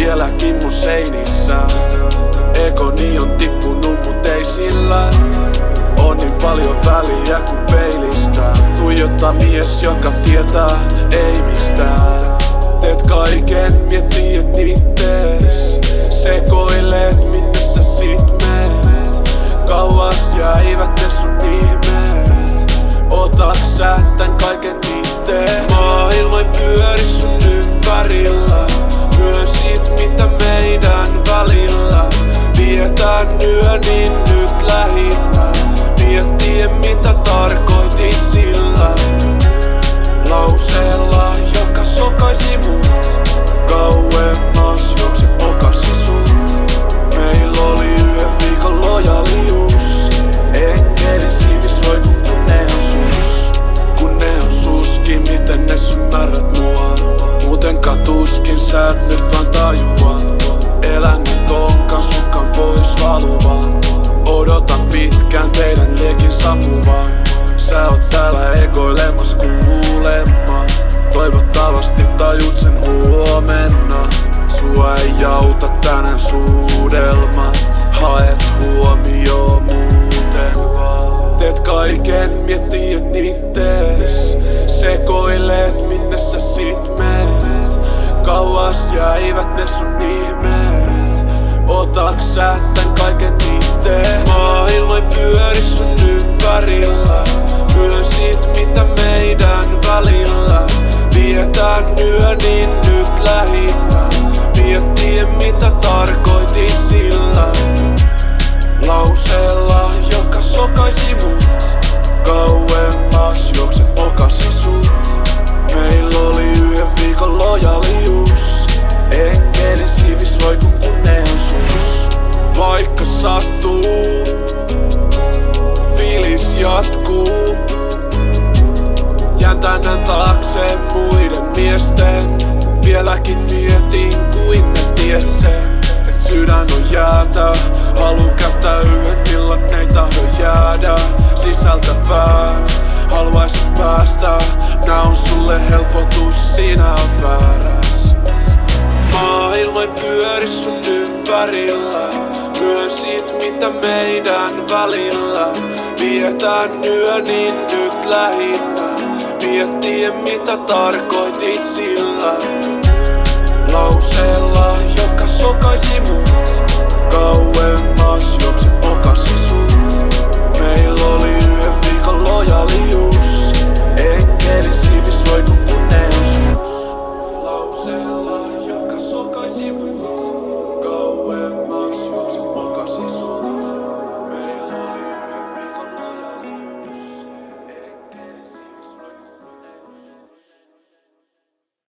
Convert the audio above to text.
vieläkin mun seinissä. Egoni on tippunut mut ei sillä on niin paljon väliä kuin peilistä. Tuijottaa mies, joka tietää ei mistään. Teet kaiken miettien ittees. Sekoilet minne sä sit meet. Kauas jäivät ne sun ihmeet. Otaks sä tän kaiken itteen? Maailma ei pyöri sun ympärillä. Myönsit mitä meidän välillä. Vietään yö niin nyt lähinnä. Miettien mitä tarkoitit sillä lauseella, joka sokaisi mut. Kauemmas juokset okasi sut. Meil oli yhden viikon lojalius. Enkelin siivis roikun kun ne on suskin, miten ne ymmärrät mua. Muuten katuskin sä et nyt vaan tajua. Elämän tonkan sukan pois valuvaan. Odotan pitkään teidän liekin sapuvan. Sä oot täällä egoilemas kuulemma. Toivottavasti tajut sen huomenna. Sua ei jauta tänään suudelmat. Haet huomioon muuten vaan. Teet kaiken miettien ittees. Sekoilet minne sä sit meet. Kauas jäivät ne sun ihmeet. Otaks sä tän kaiken itteen? Maailma ei pyöri sun ympärillä. Myönsit mitä meidän välillä. Vietään yö niin nyt lähinnä. Miettien mitä tarkoitit sillä lauseella, joka sokaisi mut. Kauemmas juokset okasi sut. Meil oli yhden viikon lojalius. Enkelin siivis roikun kun ne on sus. Vaikka sattuu, fiilis jatkuu. Jään tänään taakse muiden miesten. Vieläkin mietin kuin ne ties sen. Et sydän on jäätä, halu käyttää yhden milloin ei tahdo jäädä. Sisältäpään, haluaisit päästä. Nää on sulle helpotus, sinä oot vääräs. Maailma ei pyöri sun ympärillä. Myönsit mitä meidän välillä. Vietään yö niin nyt lähinnä. Miettien mitä tarkoitit sillä lauseella.